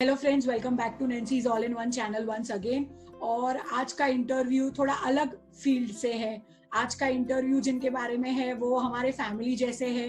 Hello friends, welcome back to Nancy's all in one channel once again. और आज का interview थोड़ा अलग फील्ड से है। आज का इंटरव्यू जिनके बारे में है वो हमारे फैमिली जैसे है।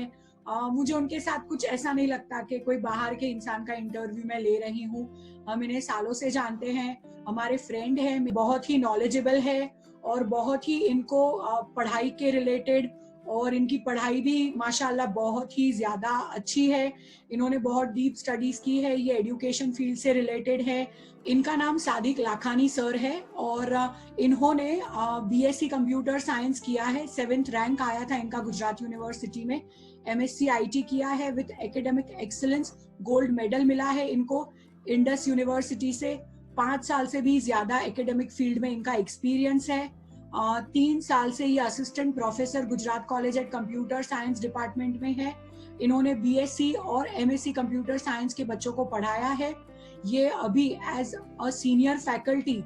मुझे उनके साथ कुछ ऐसा नहीं लगता कि कोई बाहर के इंसान का इंटरव्यू मैं ले रही हूँ। हम इन्हें सालों से जानते हैं, हमारे फ्रेंड हैं, बहुत ही नॉलेजेबल है और बहुत ही इनको पढ़ाई के रिलेटेड और इनकी पढ़ाई भी माशाल्लाह बहुत ही ज्यादा अच्छी है। इन्होंने बहुत डीप स्टडीज की है, ये एजुकेशन फील्ड से रिलेटेड है। इनका नाम सादिक लाखानी सर है और इन्होंने बीएससी कंप्यूटर साइंस किया है। 7th रैंक आया था इनका गुजरात यूनिवर्सिटी में। एमएससी आईटी किया है with academic excellence, gold medal मिला है इनको इंडस यूनिवर्सिटी से। 5 साल से भी ज्यादा एकेडमिक फील्ड में इनका एक्सपीरियंस है। 3 साल से ये assistant professor Gujarat college eight computer science department में है। इन्होंने बीएससी और एमएससी कंप्यूटर साइंस के बच्चों को पढ़ाया है। ये अभी एज अ सीनियर फैकल्टी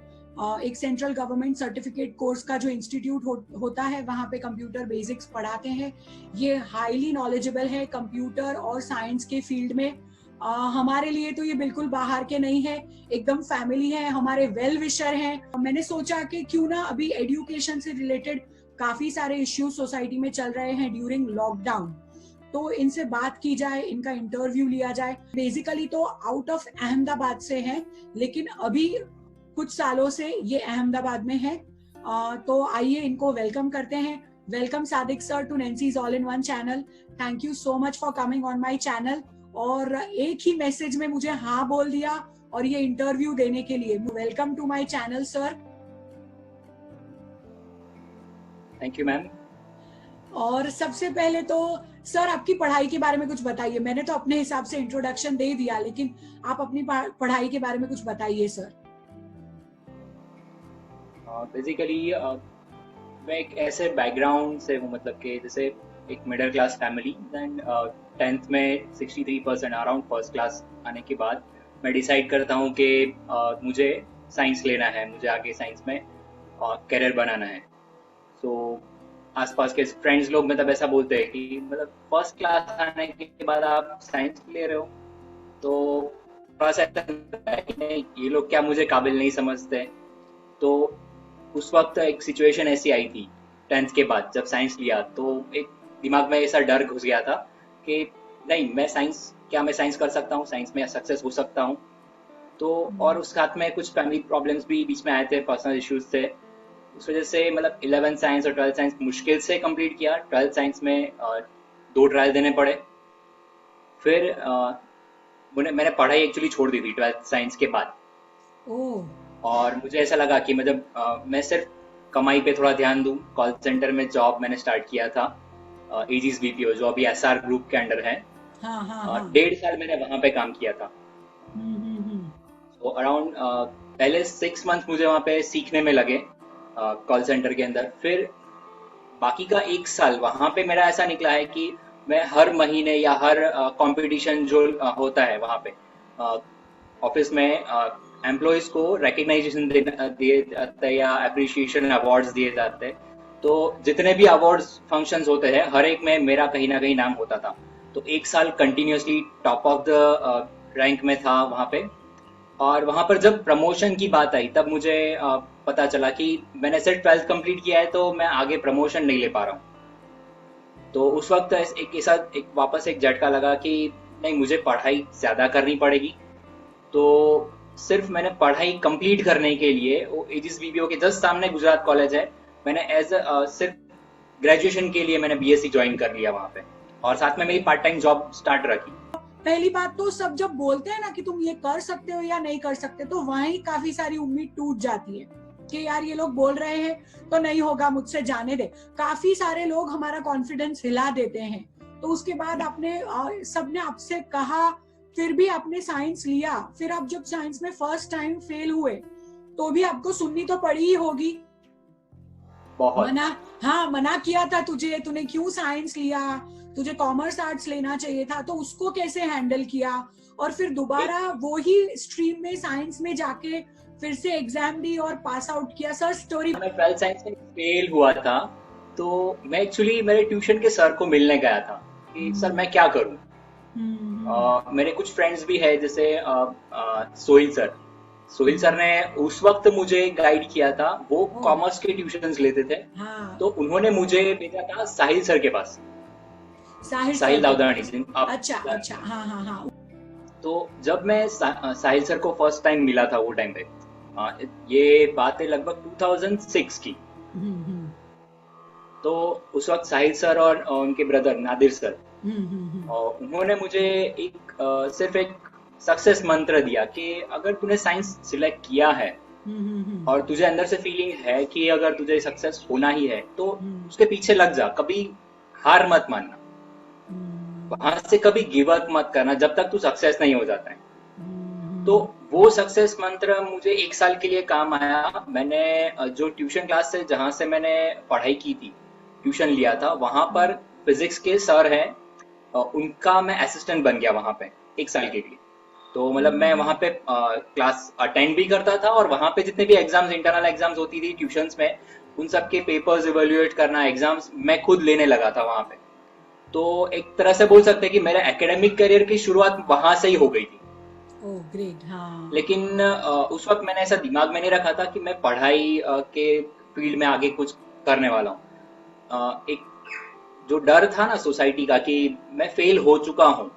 एक सेंट्रल गवर्नमेंट सर्टिफिकेट कोर्स का जो इंस्टीट्यूट होता है वहाँ पे कंप्यूटर बेसिक्स पढ़ाते हैं। ये हाईली नॉलेजेबल है कंप्यूटर और साइंस के फील्ड में। हमारे लिए तो ये बिल्कुल बाहर के नहीं है, एकदम फैमिली है, हमारे वेल विशर हैं। मैंने सोचा कि क्यों ना अभी एजुकेशन से रिलेटेड काफी सारे इश्यूज सोसाइटी में चल रहे हैं ड्यूरिंग लॉकडाउन, तो इनसे बात की जाए, इनका इंटरव्यू लिया जाए। बेसिकली तो आउट ऑफ अहमदाबाद से हैं, लेकिन अभी कुछ सालों से ये अहमदाबाद में है। तो आइए इनको वेलकम करते हैं। Welcome Sadiq sir to Nancy's all in one channel. Thank you so much for coming on my channel. और एक ही मैसेज में मुझे हाँ बोल दिया और ये इंटरव्यू देने के लिए। Welcome to my channel sir. Thank you ma'am. और सबसे पहले तो सर आपकी पढ़ाई के बारे में कुछ बताइए। मैंने तो अपने हिसाब से इंट्रोडक्शन दे दिया, लेकिन आप अपनी पढ़ाई के बारे में कुछ बताइए सर। बेसिकली मैं एक ऐसे बैकग्राउंड से हूँ, मतलब कि जैसे एक middle class family. Then 10th में 63% अराउंड फर्स्ट क्लास आने के बाद मैं डिसाइड करता हूँ कि मुझे साइंस लेना है, मुझे आगे साइंस में करियर बनाना है। सो आसपास के फ्रेंड्स लोग मतलब ऐसा बोलते हैं कि मतलब फर्स्ट क्लास आने के बाद आप साइंस ले रहे हो, तो थोड़ा सा ऐसा लगता है कि नहीं, ये लोग क्या मुझे काबिल नहीं समझते। तो उस वक्त एक सिचुएशन ऐसी आई थी 10th के बाद, जब साइंस लिया तो एक दिमाग में ऐसा डर घुस गया था कि नहीं, मैं साइंस कर सकता हूँ, साइंस में सक्सेस हो सकता हूँ। तो और उस साथ में कुछ फैमिली प्रॉब्लम्स भी बीच में आए थे, पर्सनल इश्यूज थे। उस वजह से मतलब 11th साइंस और 12th साइंस मुश्किल से कंप्लीट किया। 12th साइंस में 2 ट्रायल देने पड़े। फिर मैंने पढ़ाई एक्चुअली छोड़ दी थी 12th साइंस के बाद। और मुझे ऐसा लगा कि मतलब मैं सिर्फ कमाई पे थोड़ा ध्यान दूं। कॉल सेंटर में जॉब मैंने स्टार्ट किया था, एजीज बीपीओ, जो अभी एसआर ग्रुप के अंडर है। 1.5 साल मैंने वहां पे काम किया था। तो अराउंड पहले 6 मंथ मुझे वहां पे सीखने में लगे कॉल सेंटर के अंदर। फिर बाकी का 1 साल वहां पे मेरा ऐसा निकला है कि मैं हर महीने या हर कंपटीशन जो होता है वहां पे ऑफिस में एम्प्लॉयज को रिकग्नाइजेशन दिए जाते हैं या अप्रिशिएशन अवार्ड्स दिए जाते हैं। तो जितने भी अवार्ड्स फंक्शंस होते हैं, हर एक में मेरा कहीं ना कहीं नाम होता था। तो 1 साल continuously top of the rank में था वहां पे। और वहां पर जब प्रमोशन की बात आई, तब मुझे पता चला कि मैंने सिर्फ 12th कंप्लीट किया है, तो मैं आगे प्रमोशन नहीं ले पा रहा हूँ। तो उस वक्त एक वापस एक झटका लगा कि नहीं, मुझे पढ़ाई ज्यादा करनी पड़ेगी। तो सिर्फ मैंने पढ़ाई कंप्लीट करने के लिए वो एजिस बीपीओ के जस्ट सामने गुजरात कॉलेज है, मैंने सिर्फ ग्रेजुएशन के लिए मैंने बीएससी ज्वाइन कर लिया वहां पे। और साथ में मेरी पार्ट टाइम जॉब स्टार्ट रखी। पहली बात तो सब जब बोलते हैं ना कि तुम ये कर सकते हो या नहीं कर सकते, तो वहीं काफी सारी उम्मीद टूट जाती है कि यार ये लोग बोल रहे हैं तो नहीं होगा, मुझसे जाने दे। काफी सारे लोग हमारा कॉन्फिडेंस हिला देते हैं। तो उसके बाद आपने सबने आपसे कहा, फिर भी आपने साइंस लिया। फिर आप जब साइंस में फर्स्ट टाइम फेल हुए तो भी आपको सुननी तो पड़ी ही होगी। बहुत मना किया था तुझे, तूने क्यों साइंस लिया, तुझे कॉमर्स आर्ट्स लेना चाहिए था। तो उसको कैसे हैंडल किया और फिर दोबारा वो ही स्ट्रीम में साइंस में जाके फिर से एग्जाम दी और पास आउट किया। Sir story. मैं 12th साइंस में फेल हुआ था, तो मैं एक्चुअली मेरे ट्यूशन के सर को मिलने गया था कि सर मैं क्या करूं। मेरे कुछ फ्रेंड्स भी है, जैसे सोहिल सर। सोहिल सर ने उस वक्त मुझे गाइड किया था, वो ओ, कॉमर्स के ट्यूशंस लेते थे। हाँ, तो उन्होंने मुझे भेजा था साहिल सर के पास, साहिर साहिल सर के दावदानी पास। जिन आप अच्छा जानते अच्छा, हैं। हाँ हाँ हाँ। तो जब मैं साहिल सर को फर्स्ट टाइम मिला था वो टाइम पे, ये बात है लगभग 2006 की। हम्म। तो उस वक्त साहिल सर और उनके ब्रदर नादिर सर, हम्म। और उन्होंने मुझे सिर्फ एक सक्सेस मंत्र दिया कि अगर तूने साइंस सिलेक्ट किया है हम्म। और तुझे अंदर से फीलिंग है कि अगर तुझे सक्सेस होना ही है, तो हम्म। उसके पीछे लग जा, कभी हार मत मानना, हम्म। वहां से कभी गिव अप मत करना जब तक तू सक्सेस नहीं हो जाता है। तो हम्म। वो सक्सेस मंत्र मुझे 1 साल के लिए काम आया। मैंने जो ट्यूशन क्लास से जहाँ से मैंने पढ़ाई की थी, ट्यूशन लिया था, वहां पर फिजिक्स के सर हैं, उनका मैं असिस्टेंट बन गया वहां पे 1 साल के लिए। तो मतलब मैं वहां पे क्लास अटेंड भी करता था, और वहां पे जितने भी एग्जाम्स, इंटरनल एग्जाम्स होती थी ट्यूशंस में, उन सब के पेपर्स इवेल्युएट करना, एग्जाम्स मैं खुद लेने लगा था वहां पे। तो एक तरह से बोल सकते हैं कि मेरे एकेडमिक करियर की शुरुआत वहां से ही हो गई थी। ओह ग्रेट, हाँ। लेकिन उस वक्त मैंने ऐसा दिमाग में नहीं रखा था कि मैं पढ़ाई के फील्ड में आगे कुछ करने वाला हूँ। एक जो डर था ना सोसाइटी का कि मैं फेल हो चुका हूँ,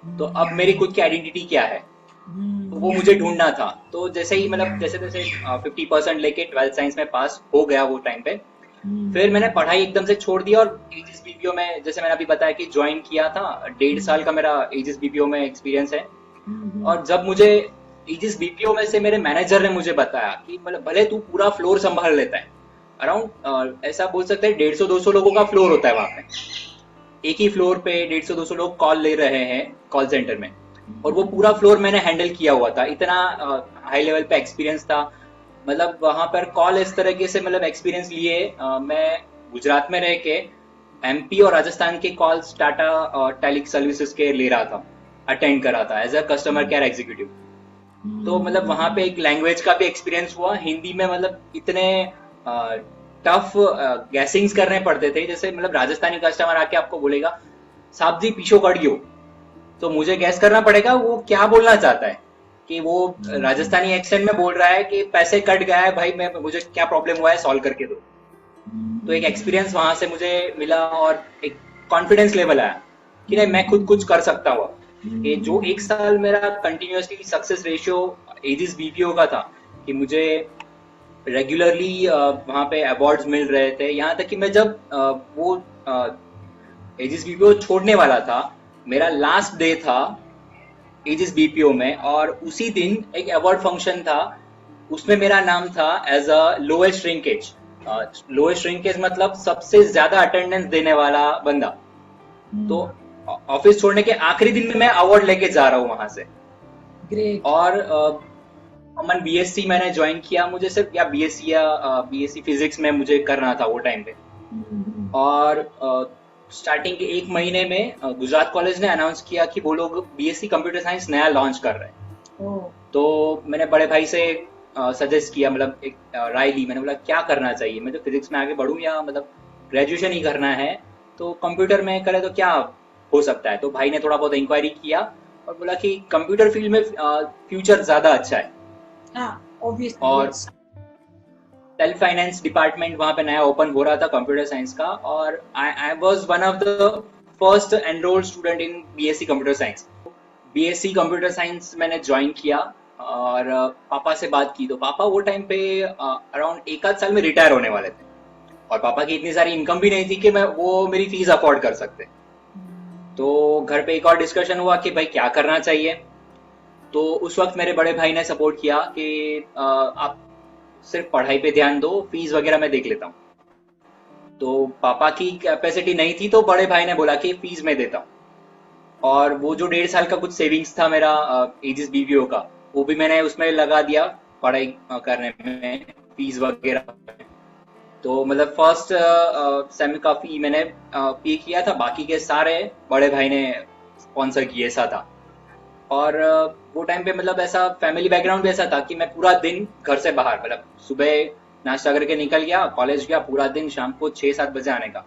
तो अब मेरी खुद की आइडेंटिटी क्या है, तो वो मुझे ढूंढना था। तो जैसे ही मतलब जैसे तैसे 50% लेके 12th साइंस में पास हो गया वो टाइम पे, फिर मैंने पढ़ाई एकदम से छोड़ दी, और एजिस बीपीओ में, जैसे मैंने अभी बताया कि ज्वाइन किया था, 1.5 साल का मेरा एजिस बीपीओ में एक्सपीरियंस है। और जब मुझे एजिस बीपीओ में से मेरे मैनेजर ने मुझे बताया कि मतलब भले तू पूरा फ्लोर संभाल लेता है, अराउंड ऐसा बोल सकते हैं 150-200 लोगों का फ्लोर होता है वहां पे, एक ही फ्लोर पे 150-200 लोग कॉल ले रहे हैं कॉल सेंटर में, और वो पूरा फ्लोर मैंने हैंडल किया हुआ था, इतना हाई लेवल पे एक्सपीरियंस था। मतलब वहां पर कॉल इस तरीके से मतलब एक्सपीरियंस लिए, मैं गुजरात में रह के एमपी और राजस्थान के कॉल्स टाटा टेलिक सर्विसेज के ले रहा था, अटेंड कर रहा था as a customer care executive. तो मतलब वहां पे एक लैंग्वेज का भी एक्सपीरियंस हुआ हिंदी में, मतलब इतने टफ गैसिंग्स करने पड़ते थे, जैसे मतलब राजस्थानी कस्टमर आके आपको बोलेगा साहब जी पीछो कट गयो, तो मुझे गैस करना पड़ेगा वो क्या बोलना चाहता है, कि वो राजस्थानी एक्सेंट में बोल रहा है कि पैसे कट गया है भाई, मैं मुझे क्या प्रॉब्लम हुआ है सॉल्व करके दो। तो एक एक्सपीरियंस वहां से मुझे मिला, और एक कॉन्फिडेंस लेवल आया कि नहीं मैं खुद कुछ कर सकता हूँ। कि जो 1 साल मेरा continuously success ratio Aegis BPO का था, कि मुझे रेगुलरली वहां पे अवार्ड्स मिल रहे थे, यहाँ तक कि मैं जब वो एजिस बीपीओ छोड़ने वाला था, मेरा लास्ट डे था एजिस बीपीओ में, और उसी दिन एक अवार्ड फंक्शन था, उसमें मेरा नाम था as a lowest shrinkage. Lowest shrinkage मतलब सबसे ज्यादा अटेंडेंस देने वाला बंदा। तो ऑफिस छोड़ने के आखिरी दिन में मैं अवार्ड लेके जा रहा हूँ वहां से। ग्रेट। और कॉमन बीएससी मैंने ज्वाइन किया, मुझे सिर्फ या बीएससी या बीएससी फिजिक्स में मुझे करना था वो टाइम पे। और स्टार्टिंग के 1 महीने में गुजरात कॉलेज ने अनाउंस किया कि वो लोग बीएससी कंप्यूटर साइंस नया लॉन्च कर रहे हैं। तो मैंने बड़े भाई से सजेस्ट किया, मतलब एक राय ली, मैंने बोला क्या करना चाहिए, मैं तो फिजिक्स में आगे बढ़ूं या मतलब ग्रेजुएशन ही करना है, तो कंप्यूटर में करे तो क्या हो सकता है। तो भाई ने थोड़ा बहुत इंक्वायरी किया और बोला कि कंप्यूटर फील्ड में फ्यूचर ज्यादा अच्छा है। हाँ, ऑब्वियसली, और यस। सेल्फ फाइनेंस डिपार्टमेंट वहां पे नया ओपन हो रहा था कंप्यूटर साइंस का, और I was one of the first enrolled student in BSc computer science. BSc computer science मैंने ज्वाइन किया, और पापा से बात की, तो पापा वो टाइम पे अराउंड 1 आध साल में रिटायर होने वाले थे, और पापा की इतनी सारी इनकम भी नहीं थी कि मैं वो मेरी फीस अफोर्ड कर सकते। तो घर पे एक और डिस्कशन हुआ कि भाई क्या करना चाहिए। तो उस वक्त मेरे बड़े भाई ने सपोर्ट किया कि आप सिर्फ पढ़ाई पे ध्यान दो, फीस वगैरह मैं देख लेता हूँ। तो पापा की कैपेसिटी नहीं थी, तो बड़े भाई ने बोला कि फीस मैं देता हूँ। और वो जो 1.5 साल का कुछ सेविंग्स था मेरा एजिस बीबीओ का, वो भी मैंने उसमें लगा दिया पढ़ाई करने में, फीस वगैरह। तो मतलब फर्स्ट सेम का फी मैंने पे किया था, बाकी के सारे बड़े भाई ने स्पॉन्सर किए, ऐसा था। और वो टाइम पे मतलब ऐसा फैमिली बैकग्राउंड भी ऐसा था कि मैं पूरा दिन घर से बाहर, मतलब सुबह नाश्ता करके निकल गया, कॉलेज गया, पूरा दिन शाम को 6-7 बजे आने का।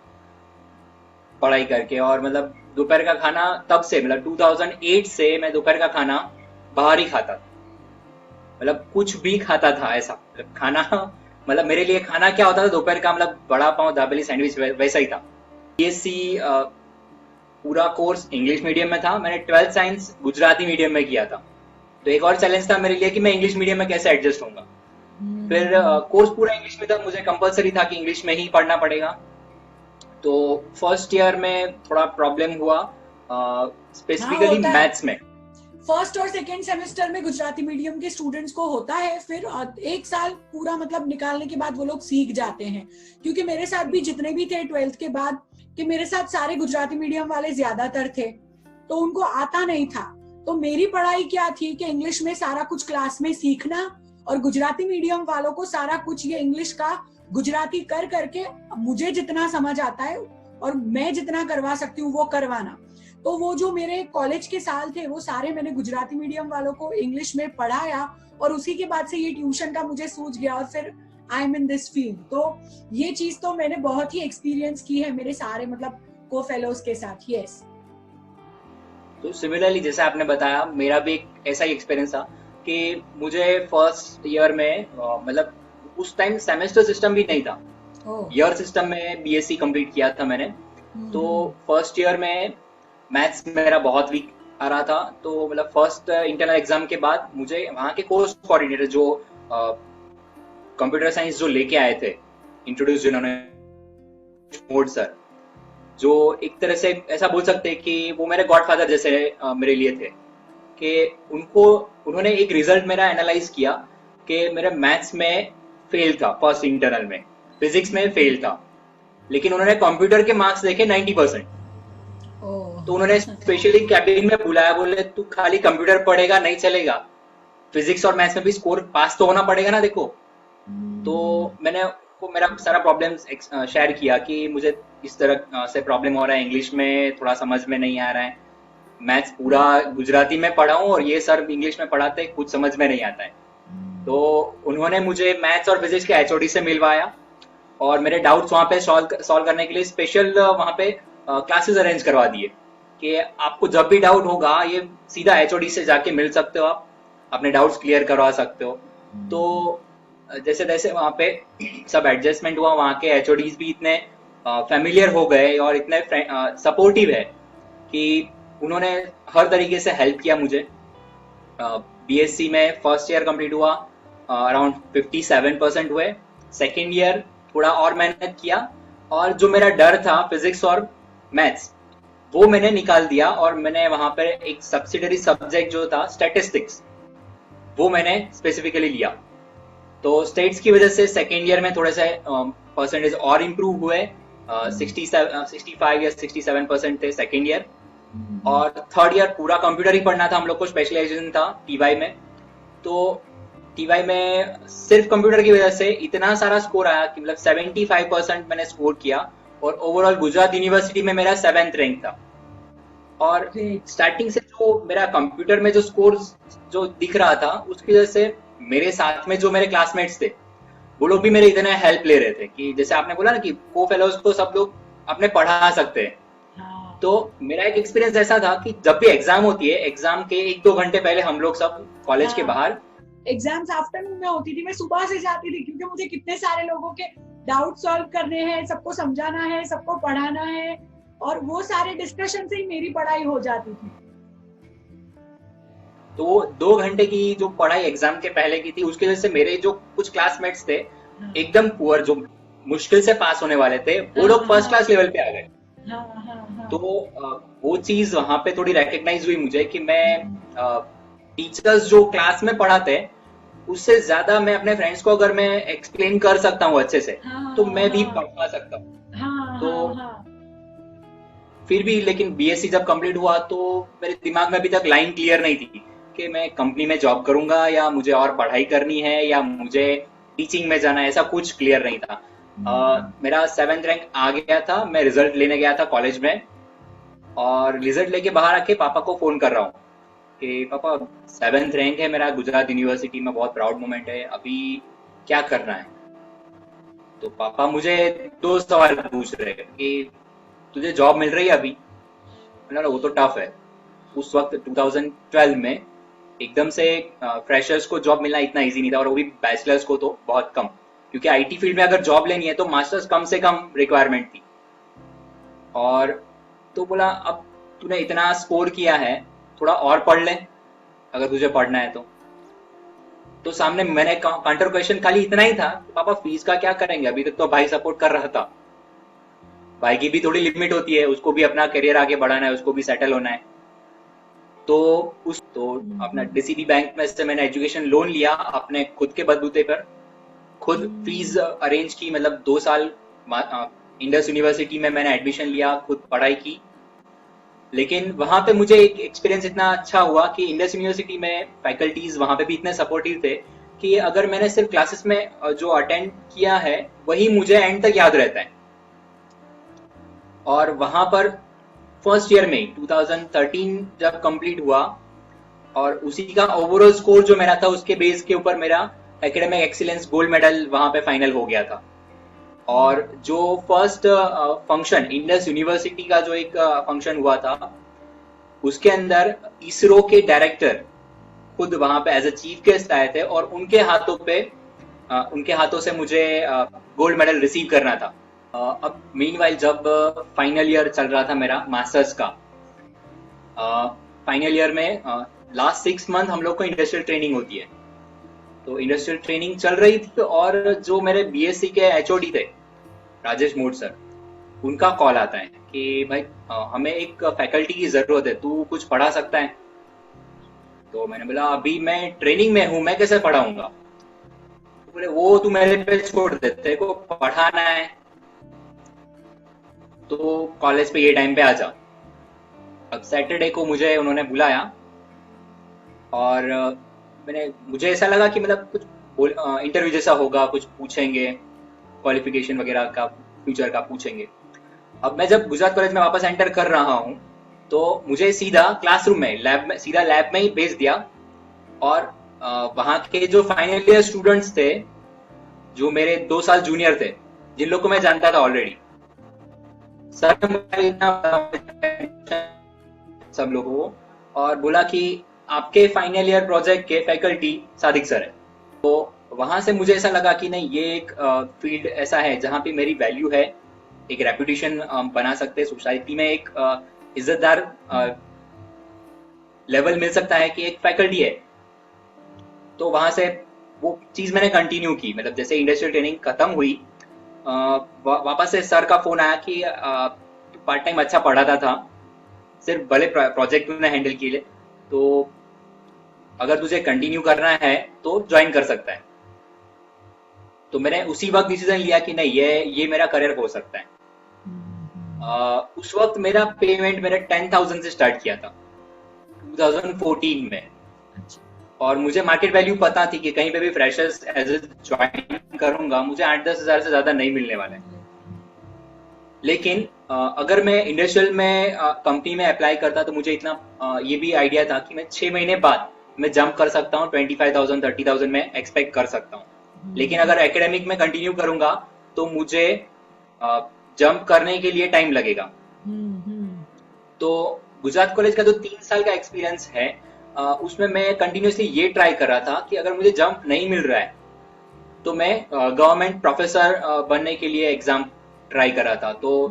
पढ़ाई करके। और मतलब दोपहर का खाना तब से, मतलब 2008 से मैं दोपहर का खाना बाहर ही खाता था। मतलब कुछ भी खाता था ऐसा, मतलब खाना मतलब मेरे लिए खाना क्या होता था दोपहर का, मतलब बड़ा पाव दाबेली सैंडविच वैसा ही था। बीएससी पूरा कोर्स इंग्लिश मीडियम में था। मैंने 12th साइंस गुजराती मीडियम में किया था। तो एक और चैलेंज था मेरे लिए कि मैं इंग्लिश मीडियम में कैसे एडजस्ट होऊंगा। फिर कोर्स पूरा इंग्लिश में था, मुझे कंपलसरी था कि इंग्लिश में ही पढ़ना पड़ेगा। तो फर्स्ट ईयर में थोड़ा प्रॉब्लम हुआ, हाँ स्पेसिफिकली होता है, मैथ्स में। फर्स्ट और सेकेंड सेमेस्टर में गुजराती मीडियम के स्टूडेंट्स को होता है, फिर एक साल पूरा मतलब निकालने के बाद वो लोग सीख जाते हैं। क्योंकि मेरे साथ भी जितने भी थे 12th के बाद, कि मेरे साथ सारे गुजराती मीडियम वाले ज्यादातर थे, तो उनको आता नहीं था। तो मेरी पढ़ाई क्या थी कि इंग्लिश में सारा कुछ क्लास में सीखना, और गुजराती मीडियम वालों को सारा कुछ ये इंग्लिश का गुजराती कर करके मुझे जितना समझ आता है और मैं जितना करवा सकती हूँ वो करवाना। तो वो जो मेरे कॉलेज के साल थे वो सारे मैंने गुजराती मीडियम वालों को इंग्लिश में पढ़ाया, और उसी के बाद से ये ट्यूशन का मुझे सूझ गया, और फिर I am in this field. तो ये चीज तो मैंने बहुत ही एक्सपीरियंस की है मेरे सारे मतलब को फेलोज के साथ। यस। तो सिमिलरली जैसे आपने बताया, मेरा भी एक ऐसा ही एक्सपीरियंस था कि मुझे फर्स्ट ईयर में मतलब उस टाइम सेमेस्टर सिस्टम भी नहीं था, ईयर सिस्टम में बीएससी कंप्लीट किया था मैंने। तो फर्स्ट ईयर में मैथ्स मेरा बहुत वीक आ रहा था। तो मतलब फर्स्ट इंटरनल एग्जाम के बाद मुझे वहाँ के कोर्स कोऑर्डिनेटर जो कंप्यूटर साइंस जो लेके आए थे, इंट्रोड्यूस जिन्होंने, मोड सर, जो एक तरह से ऐसा बोल सकते हैं कि वो मेरे गॉडफादर जैसे मेरे लिए थे। कि उन्होंने एक रिजल्ट मेरा एनालाइज किया कि मेरे मैथ्स में फेल था फर्स्ट इंटरनल में, फिजिक्स में फेल था, लेकिन उन्होंने कंप्यूटर के मार्क्स देखे 90%। तो उन्होंने स्पेशली कैबिन में बुलाया, बोले तू खाली कंप्यूटर पढ़ेगा नहीं चलेगा, फिजिक्स और मैथ्स में भी स्कोर पास तो होना पड़ेगा ना देखो। तो मैंने को मेरा सारा प्रॉब्लम शेयर किया कि मुझे इस तरह से प्रॉब्लम हो रहा है, इंग्लिश में थोड़ा समझ में नहीं आ रहा है, मैथ्स पूरा गुजराती में पढ़ा हूँ और ये सर इंग्लिश में पढ़ाते कुछ समझ में नहीं आता है। तो उन्होंने मुझे मैथ्स और फिजिक्स के एचओडी से मिलवाया, और मेरे डाउट्स वहाँ पे सॉल्व करने के लिए स्पेशल वहाँ पे क्लासेस अरेंज करवा दिए कि आपको जब भी डाउट होगा ये सीधा एचओडी से जाके मिल सकते हो, आप अपने डाउट्स क्लियर करवा सकते हो। तो जैसे जैसे वहाँ पे सब एडजस्टमेंट हुआ, वहाँ के एचओडीज भी इतने फेमिलियर हो गए और इतने सपोर्टिव है कि उन्होंने हर तरीके से हेल्प किया मुझे। बीएससी में फर्स्ट ईयर कंप्लीट हुआ, अराउंड 57% हुए। सेकेंड ईयर थोड़ा और मेहनत किया, और जो मेरा डर था फिजिक्स और मैथ्स वो मैंने निकाल दिया, और मैंने वहां पर एक सब्सिडरी सब्जेक्ट जो था स्टैटिस्टिक्स, वो मैंने स्पेसिफिकली लिया। तो स्टेट्स की वजह से सेकेंड ईयर में थोड़े से परसेंटेज और इम्प्रूव हुए, 65 या 67% थे सेकेंड ईयर। और थर्ड ईयर पूरा कंप्यूटर ही पढ़ना था हम लोग को, स्पेशलाइजेशन था टीवाई में। तो टीवाई में सिर्फ कंप्यूटर की वजह से इतना सारा स्कोर आया कि मतलब 75% मैंने स्कोर किया, और ओवरऑल गुजरात यूनिवर्सिटी में मेरा 7th रैंक था। और स्टार्टिंग से जो मेरा कंप्यूटर में जो स्कोर जो दिख रहा था, उसकी वजह से मेरे साथ में जो मेरे क्लासमेट्स थे वो लोग भी मेरे इतने हेल्प ले रहे थे कि जैसे आपने बोला ना कि को फेलोज को सब लोग अपने पढ़ा सकते हैं। तो मेरा एक एक्सपीरियंस ऐसा था कि जब भी एग्जाम होती है, एग्जाम के 1-2 घंटे पहले हम लोग सब कॉलेज के बाहर, एग्जाम्स आफ्टरनून में होती थी, मैं सुबह से जाती थी क्योंकि मुझे कितने सारे लोगों के डाउट सॉल्व करने हैं, सबको समझाना है, सबको पढ़ाना है, और वो सारे डिस्कशन से ही मेरी पढ़ाई हो जाती थी। तो 2 घंटे की जो पढ़ाई एग्जाम के पहले की थी, उसकी वजह से मेरे जो कुछ क्लासमेट्स थे एकदम पुअर, जो मुश्किल से पास होने वाले थे, वो लोग फर्स्ट क्लास लेवल पे आ गए। तो वो चीज वहां पे थोड़ी रिकग्नाइज हुई मुझे कि मैं टीचर्स जो क्लास में पढ़ाते हैं उससे ज्यादा मैं अपने फ्रेंड्स को अगर मैं एक्सप्लेन कर सकता हूँ अच्छे से, तो मैं भी पढ़ा सकता हूँ। तो फिर भी लेकिन बीएससी जब कंप्लीट हुआ तो मेरे दिमाग में अभी तक लाइन क्लियर नहीं थी कि मैं कंपनी में जॉब करूंगा या मुझे और पढ़ाई करनी है या मुझे टीचिंग में जाना है, ऐसा कुछ क्लियर नहीं था। मेरा 7th रैंक आ गया था, मैं रिजल्ट लेने गया था कॉलेज में, और रिजल्ट लेके बाहर आके पापा को फोन कर रहा हूँ कि पापा 7th रैंक है मेरा गुजरात यूनिवर्सिटी में, बहुत प्राउड मोमेंट है, अभी क्या करना है। तो पापा मुझे 2 सवाल पूछ रहे कि तुझे जॉब मिल रही है अभी? मैंने बोला वो तो टफ है। उस वक्त 2012 में एकदम से फ्रेशर्स को जॉब मिलना इतना इजी नहीं था, और वो भी बैचलर्स को तो बहुत कम, क्योंकि आईटी फील्ड में अगर जॉब लेनी है तो मास्टर्स कम से कम रिक्वायरमेंट थी। और तो बोला अब तूने इतना स्कोर किया है, थोड़ा और पढ़ ले अगर तुझे पढ़ना है तो सामने मैंने काउंटर क्वेश्चन खाली इतना ही था, पापा फीस का क्या करेंगे? अभी तक तो भाई सपोर्ट कर रहा था, भाई की भी थोड़ी लिमिट होती है, उसको भी अपना करियर आगे बढ़ाना है, उसको भी सेटल होना है। तो अपना डीसीबी बैंक में से मैंने एजुकेशन लोन लिया अपने खुद के बलबूते पर, खुद फीस अरेंज की, मतलब 2 साल इंडस यूनिवर्सिटी में मैंने एडमिशन लिया, खुद पढ़ाई की। लेकिन वहां पे मुझे एक एक्सपीरियंस इतना अच्छा हुआ कि इंडस यूनिवर्सिटी में फैकल्टीज वहां पे भी इतने सपोर्टिव थे कि अगर मैंने सिर्फ क्लासेस में जो अटेंड किया है वही मुझे एंड तक याद रहता है। और वहां पर फर्स्ट ईयर में 2013 जब कंप्लीट हुआ, और उसी का ओवरऑल स्कोर जो मेरा था उसके बेस के ऊपर मेरा एकेडमिक एक्सीलेंस गोल्ड मेडल वहां पे फाइनल हो गया था। और जो फर्स्ट फंक्शन इंडस यूनिवर्सिटी का जो एक फंक्शन हुआ था, उसके अंदर इसरो के डायरेक्टर खुद वहां पे एज ए चीफ गेस्ट आए थे, और उनके हाथों से मुझे गोल्ड मेडल रिसीव करना था। अब मीनवाइल जब फाइनल ईयर चल रहा था मेरा मास्टर्स का, फाइनल ईयर में लास्ट 6 मंथ हम लोग को इंडस्ट्रियल ट्रेनिंग होती है, तो इंडस्ट्रियल ट्रेनिंग चल रही थी, और जो मेरे बीएससी के एचओडी थे राजेश मोड सर, उनका कॉल आता है कि भाई हमें एक फैकल्टी की जरूरत है, तू कुछ पढ़ा सकता है? तो मैंने बोला अभी मैं ट्रेनिंग में हूं, मैं कैसे पढ़ाऊंगा? तो बोले वो तू मेरे पे छोड़ दे, तेरे को पढ़ाना है तो कॉलेज पे ये टाइम पे आ जा। अब सैटरडे को मुझे उन्होंने बुलाया, और मुझे ऐसा लगा कि मतलब कुछ इंटरव्यू जैसा होगा, कुछ पूछेंगे क्वालिफिकेशन वगैरह का, फ्यूचर का पूछेंगे। अब मैं जब गुजरात कॉलेज में वापस एंटर कर रहा हूँ तो मुझे सीधा क्लासरूम में लैब में ही भेज दिया, और वहां के जो फाइनल ईयर स्टूडेंट्स थे जो मेरे 2 साल जूनियर थे, जिन लोग को मैं जानता था ऑलरेडी, सर सब लोगों को, और बोला कि आपके फाइनल ईयर प्रोजेक्ट के फैकल्टी सादिक सर है। तो वहां से मुझे ऐसा लगा कि नहीं, ये एक फील्ड ऐसा है जहां पे मेरी वैल्यू है, एक रेपुटेशन बना सकते हैं सोसाइटी में, एक इज्जतदार लेवल मिल सकता है कि एक फैकल्टी है। तो वहां से वो चीज मैंने कंटिन्यू की, मतलब जैसे इंडस्ट्रियल ट्रेनिंग खत्म हुई, वापस से सर का फोन आया कि पार्ट टाइम अच्छा पढ़ाता था, सिर्फ भले प्रोजेक्ट में हैंडल किए, तो अगर तुझे कंटिन्यू करना है तो ज्वाइन कर सकता है। तो मैंने उसी वक्त डिसीजन लिया कि नहीं, ये मेरा करियर हो सकता है। उस वक्त मेरा पेमेंट मैंने 10,000 से स्टार्ट किया था 2014 में, और मुझे मार्केट वैल्यू पता थी कि कहीं पे भी फ्रेशर्स एज ए ज्वाइन करूंगा मुझे 8-10 हजार से ज्यादा नहीं मिलने वाले। लेकिन अगर मैं इंडस्ट्रियल में कंपनी में अप्लाई करता तो मुझे इतना ये भी आइडिया था कि मैं 6 महीने बाद मैं जंप कर सकता हूँ, 25,000 30,000 में एक्सपेक्ट कर सकता हूँ। लेकिन अगर एकेडमिक में कंटिन्यू करूंगा तो मुझे जंप करने के लिए टाइम लगेगा। तो गुजरात कॉलेज का जो 3 साल का एक्सपीरियंस है, उसमें मैं कंटिन्यूसली ये ट्राई कर रहा था कि अगर मुझे जंप नहीं मिल रहा है तो मैं गवर्नमेंट प्रोफेसर बनने के लिए एग्जाम ट्राई कर रहा था। तो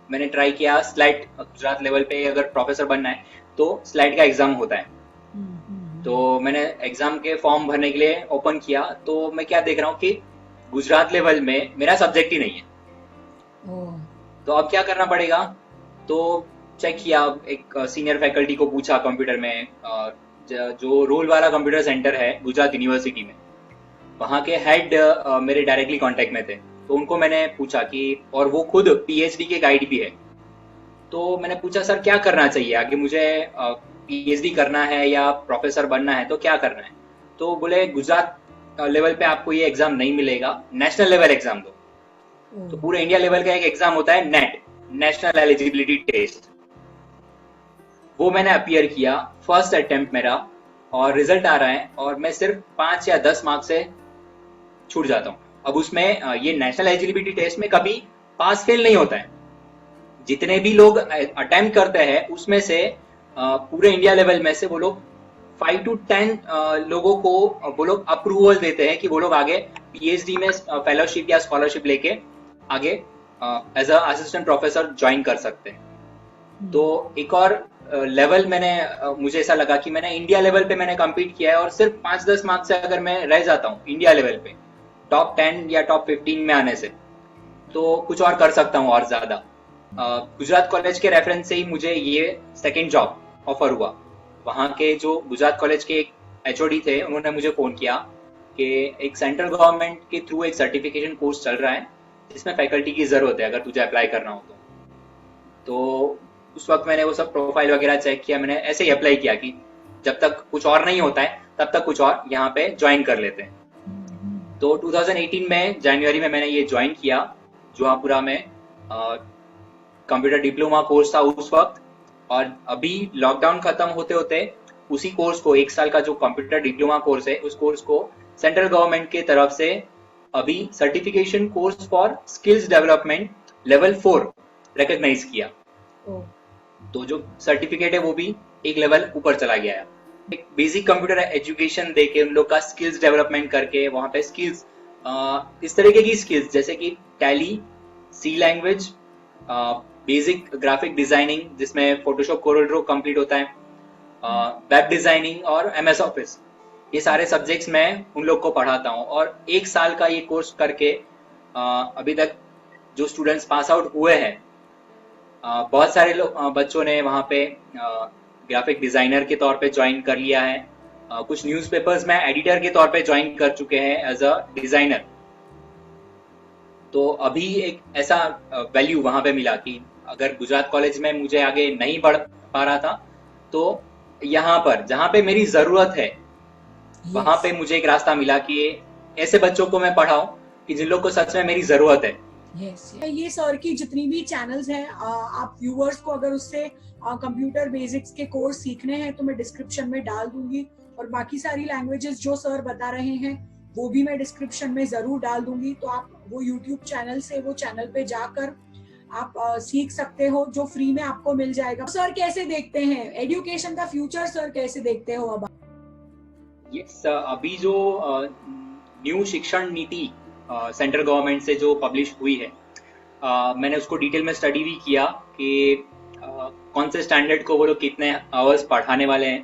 मैंने ट्राई किया स्लाइट, गुजरात लेवल पे अगर प्रोफेसर बनना है तो स्लाइट का एग्जाम होता है। तो मैंने एग्जाम के फॉर्म भरने के लिए ओपन किया, तो मैं क्या देख रहा हूँ कि गुजरात लेवल में मेरा सब्जेक्ट ही नहीं है। तो अब क्या करना पड़ेगा? तो चेक किया, एक सीनियर फैकल्टी को पूछा कंप्यूटर में, जो रोल वाला कंप्यूटर सेंटर है गुजरात यूनिवर्सिटी में, वहां के हेड मेरे डायरेक्टली कांटेक्ट में थे। तो उनको मैंने पूछा कि, और वो खुद पीएचडी के गाइड भी है, तो मैंने पूछा सर क्या करना चाहिए आगे, मुझे पीएचडी करना है या प्रोफेसर बनना है तो क्या करना है? तो बोले गुजरात लेवल पे आपको ये एग्जाम नहीं मिलेगा, नेशनल लेवल एग्जाम दो। तो पूरे इंडिया लेवल का एक एग्जाम होता है नेट, नेशनल एलिजिबिलिटी टेस्ट, वो मैंने अपीयर किया, फर्स्ट अटेम्प्ट मेरा, और रिजल्ट आ रहा है और मैं सिर्फ 5 या 10 मार्क्स से छूट जाता हूँ। अब उसमें ये नेशनल एलिजिबिलिटी टेस्ट में कभी पास फेल नहीं होता है, जितने भी लोग अटेम्प्ट करते हैं उसमें से पूरे इंडिया लेवल में से वो लोग 5 to 10 लोगों को वो लोग अप्रूवल देते हैं कि वो लोग आगे पीएचडी में फेलोशिप या स्कॉलरशिप लेके आगे as a assistant professor join कर सकते हैं। तो एक और लेवल मैंने मुझे ऐसा लगा कि मैंने इंडिया लेवल पे मैंने कम्पीट किया है और सिर्फ 5-10 मार्क्स से अगर मैं रह जाता हूँ इंडिया लेवल पे टॉप 10 या टॉप 15 में आने से, तो कुछ और कर सकता हूँ और ज्यादा। गुजरात कॉलेज के रेफरेंस से ही मुझे ये सेकेंड जॉब ऑफर हुआ। वहाँ के जो गुजरात कॉलेज के एक एचओडी थे उन्होंने मुझे फोन किया कि एक सेंट्रल गवर्नमेंट के थ्रू एक सर्टिफिकेशन कोर्स चल रहा है जिसमें फैकल्टी की जरूरत है अगर तुझे अप्लाई करना हो तो उस वक्त मैंने वो सब प्रोफाइल वगैरह चेक किया, मैंने ऐसे ही अप्लाई किया कि जब तक कुछ और नहीं होता है तब तक कुछ और यहाँ पे ज्वाइन कर लेते हैं। तो 2018 में जनवरी में मैंने ये ज्वाइन किया जुहापुरा में। कंप्यूटर डिप्लोमा कोर्स था उस वक्त, और अभी लॉकडाउन खत्म होते होते उसी कोर्स को, 1 साल का जो कंप्यूटर डिप्लोमा कोर्स है उस कोर्स को सेंट्रल गवर्नमेंट के तरफ से अभी certification course for skills development level 4 recognise किया। तो जो सर्टिफिकेट है वो भी एक लेवल ऊपर चला गया है। एक बेसिक कंप्यूटर एजुकेशन देके उन लोग का स्किल्स डेवलपमेंट करके वहां पे स्किल्स, इस तरीके की स्किल्स जैसे कि टैली, सी लैंग्वेज, बेसिक ग्राफिक डिजाइनिंग जिसमें फोटोशॉप, कोरल ड्रॉ कंप्लीट होता है, वेब डिजाइनिंग और एमएस ऑफिस, ये सारे सब्जेक्ट्स मैं उन लोग को पढ़ाता हूँ। और 1 साल का ये कोर्स करके अभी तक जो स्टूडेंट्स पास आउट हुए हैं, बहुत सारे लोग बच्चों ने वहाँ पे ग्राफिक डिजाइनर के तौर पे ज्वाइन कर लिया है। कुछ न्यूज़पेपर्स में एडिटर के तौर पे ज्वाइन कर चुके हैं एज अ डिजाइनर। तो अभी एक ऐसा वैल्यू वहां पे मिला कि अगर गुजरात कॉलेज में मुझे आगे नहीं बढ़ पा रहा था तो यहाँ पर जहाँ पे मेरी जरूरत है वहां पे मुझे एक रास्ता मिला कि ऐसे बच्चों को मैं पढ़ाऊं कि जिन लोग को सच में मेरी जरूरत है। ये सर की जितनी भी चैनल्स हैं, आप व्यूअर्स को अगर उससे कंप्यूटर बेसिक्स के कोर्स सीखने हैं तो मैं डिस्क्रिप्शन में डाल दूंगी, और बाकी सारी लैंग्वेजेस जो सर बता रहे हैं वो भी मैं डिस्क्रिप्शन में जरूर डाल दूंगी। तो आप वो यूट्यूब चैनल से वो चैनल पे जाकर आप सीख सकते हो, जो फ्री में आपको मिल जाएगा। सर कैसे देखते हैं एजुकेशन का फ्यूचर, सर कैसे देखते हो अब? यस, अभी जो न्यू शिक्षण नीति सेंट्रल गवर्नमेंट से जो पब्लिश हुई है, मैंने उसको डिटेल में स्टडी भी किया कि कौन से स्टैंडर्ड को वो लोग कितने आवर्स पढ़ाने वाले हैं।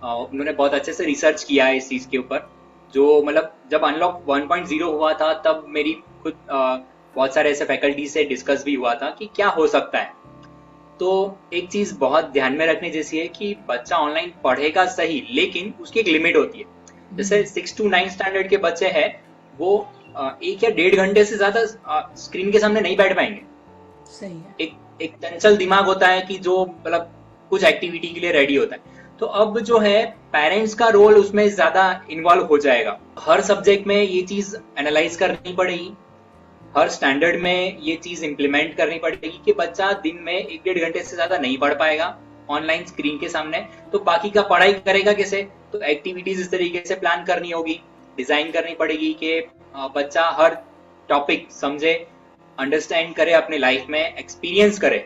उन्होंने बहुत अच्छे से रिसर्च किया है इस चीज़ के ऊपर। जो मतलब जब अनलॉक 1.0 हुआ था तब मेरी खुद बहुत सारे ऐसे फैकल्टी से डिस्कस भी हुआ था कि क्या हो सकता है। तो एक चीज बहुत ध्यान में रखने जैसी है कि बच्चा ऑनलाइन पढ़ेगा सही, लेकिन उसकी एक लिमिट होती है। जैसे 6 to 9 स्टैंडर्ड के बच्चे हैं वो 1 या 1.5 घंटे से ज्यादा स्क्रीन के सामने नहीं बैठ पाएंगे। सही है। एक चंचल दिमाग होता है कि जो मतलब कुछ एक्टिविटी के लिए रेडी होता है। तो अब जो है पेरेंट्स का रोल उसमें ज्यादा इन्वॉल्व हो जाएगा। हर सब्जेक्ट में ये चीज एनालाइज करनी पड़ेगी, हर स्टैंडर्ड में ये चीज इंप्लीमेंट करनी पड़ेगी कि बच्चा दिन में 1-1.5 घंटे से ज्यादा नहीं पढ़ पाएगा ऑनलाइन स्क्रीन के सामने, तो बाकी का पढ़ाई करेगा कैसे? तो एक्टिविटीज इस तरीके से प्लान करनी होगी, डिजाइन करनी पड़ेगी कि बच्चा हर टॉपिक समझे, अंडरस्टैंड करे, अपने लाइफ में एक्सपीरियंस करे।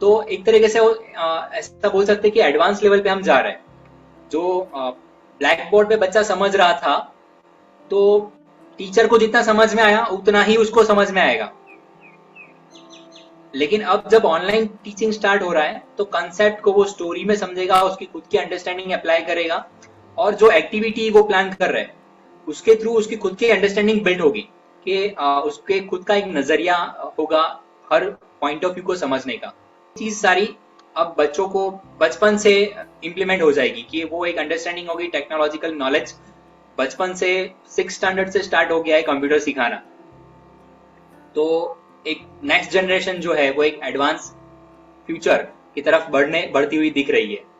तो एक तरीके से ऐसा बोल सकते हैं कि एडवांस लेवल पे हम जा रहे हैं। जो ब्लैक बोर्ड पे बच्चा समझ रहा था तो टीचर को जितना समझ में आया उतना ही उसको समझ में आएगा, लेकिन अब जब ऑनलाइन टीचिंग स्टार्ट हो रहा है तो कंसेप्ट को वो स्टोरी में समझेगा, उसकी खुद की अंडरस्टैंडिंग अप्लाई करेगा, और जो एक्टिविटी वो प्लान कर रहे हैं उसके थ्रू उसकी खुद की अंडरस्टैंडिंग बिल्ड होगी कि उसके खुद का एक नजरिया होगा हर पॉइंट ऑफ व्यू को समझने का। चीज सारी अब बच्चों को बचपन से इम्प्लीमेंट हो जाएगी कि वो एक अंडरस्टैंडिंग होगी, टेक्नोलॉजिकल नॉलेज बचपन से 6 स्टैंडर्ड से स्टार्ट हो गया है कंप्यूटर सिखाना। तो एक नेक्स्ट जनरेशन जो है वो एक एडवांस फ्यूचर की तरफ बढ़ती हुई दिख रही है।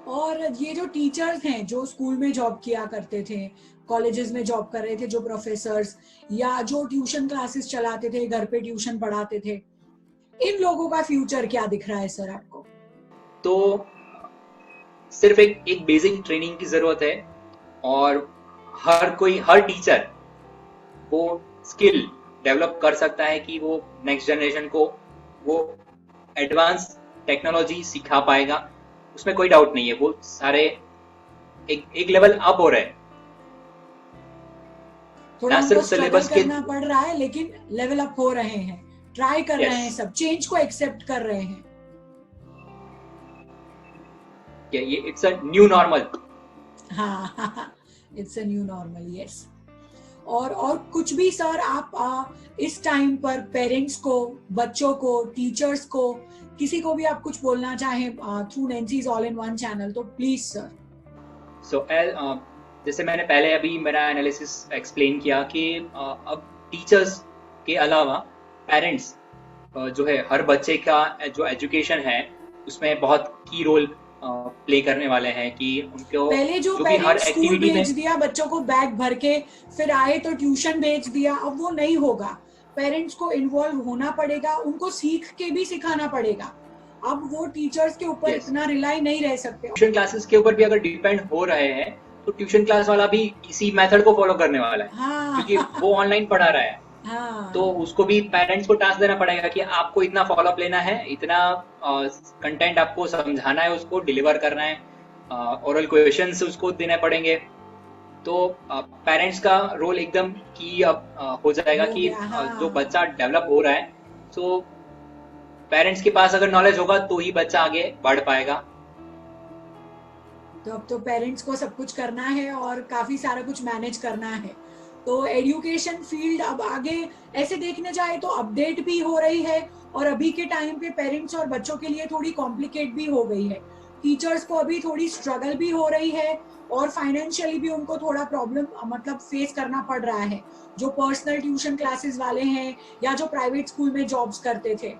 और ये जो टीचर्स हैं जो स्कूल में जॉब किया करते थे, कॉलेजेस में जॉब कर रहे थे, जो प्रोफेसर्स या जो ट्यूशन क्लासेस चलाते थे, घर पे ट्यूशन पढ़ाते थे, इन लोगों का फ्यूचर क्या दिख रहा है सर आपको? तो सिर्फ एक बेसिक ट्रेनिंग की जरूरत है और हर टीचर वो स्किल डेवलप कर सकता है कि वो नेक्स्ट जनरेशन को वो एडवांस टेक्नोलॉजी सिखा पाएगा, उसमें कोई डाउट नहीं है। वो सारे एक लेवल अप हो रहे हैं, थोड़ा ना उनको सिर्फ स्ट्रगल सिलेबस के। करना पड़ रहा है लेकिन लेवल अप हो रहे हैं, ट्राई कर रहे हैं, यस, सब चेंज को एक्सेप्ट कर रहे हैं। ये इट्स अ न्यू नॉर्मल। हाँ, it's a new normal, yes. और कुछ भी सर आप इस टाइम पर पेरेंट्स को, बच्चों को, टीचर्स को, किसी को भी आप कुछ बोलना चाहें through Nancy's all in one channel, तो प्लीज सर। सो जैसे मैंने पहले अभी मेरा एनालिसिस एक्सप्लेन किया कि अब टीचर्स के अलावा पेरेंट्स जो है, हर बच्चे का जो एजुकेशन है उसमें बहुत की रोल प्ले करने वाले हैं कि उनको पहले जो जो भी हर पेरेंट्स स्कूल एक्टिविटी भेज में। दिया बच्चों को बैग भर के, फिर आए तो ट्यूशन भेज दिया, अब वो नहीं होगा। पेरेंट्स को इन्वॉल्व होना पड़ेगा, उनको सीख के भी सिखाना पड़ेगा। अब वो टीचर्स के ऊपर यस, इतना रिलाई नहीं रह सकते। ट्यूशन क्लासेस के ऊपर भी अगर डिपेंड हो रहे हैं तो ट्यूशन क्लास वाला भी इसी मेथड को फॉलो करने वाला है, क्योंकि हाँ। वो ऑनलाइन पढ़ा रहा है। तो हाँ, उसको भी पेरेंट्स को टास्क देना पड़ेगा कि आपको इतना फॉलोअप लेना है, इतना कंटेंट आपको समझाना है, उसको डिलीवर करना है, ओरल क्वेश्चंस उसको देने पड़ेंगे। तो पेरेंट्स का रोल एकदम की अब हो जाएगा हो कि गया। जो हाँ, बच्चा डेवलप हो रहा है, सो पेरेंट्स के पास अगर नॉलेज होगा तो ही बच्चा आगे बढ़ पाएगा। तो अब तो पेरेंट्स को सब कुछ करना है और काफी सारा कुछ मैनेज करना है। तो एजुकेशन फील्ड अब आगे ऐसे देखने जाए तो अपडेट भी हो रही है, और अभी के टाइम पे पेरेंट्स और बच्चों के लिए थोड़ी कॉम्प्लिकेट भी हो गई है। टीचर्स को अभी थोड़ी स्ट्रगल भी हो रही है, और फाइनेंशियली भी उनको थोड़ा प्रॉब्लम मतलब फेस करना पड़ रहा है, जो पर्सनल ट्यूशन क्लासेस वाले हैं या जो प्राइवेट स्कूल में जॉब्स करते थे।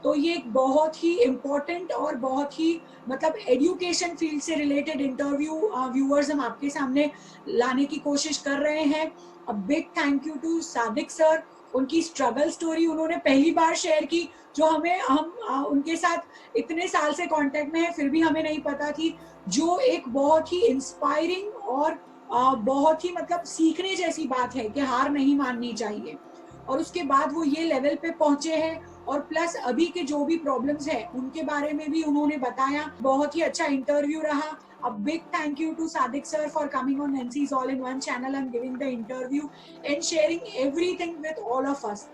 तो ये एक बहुत ही इम्पोर्टेंट और बहुत ही मतलब एजुकेशन फील्ड से रिलेटेड इंटरव्यू व्यूअर्स हम आपके सामने लाने की कोशिश कर रहे हैं। A big thank you to Sadiq sir. उनकी स्ट्रगल स्टोरी उन्होंने पहली बार शेयर की, जो हमें हम उनके साथ इतने साल से कांटेक्ट में है फिर भी हमें नहीं पता थी। जो एक बहुत ही इंस्पायरिंग और बहुत ही मतलब सीखने जैसी बात है कि हार नहीं माननी चाहिए। और उसके बाद वो ये लेवल पे पहुंचे हैं, और प्लस अभी के जो भी प्रॉब्लम्स है उनके बारे में भी उन्होंने बताया। बहुत ही अच्छा इंटरव्यू रहा। A big thank you to Sadik sir for coming on Nancy's All in One channel and giving the interview and sharing everything with all of us.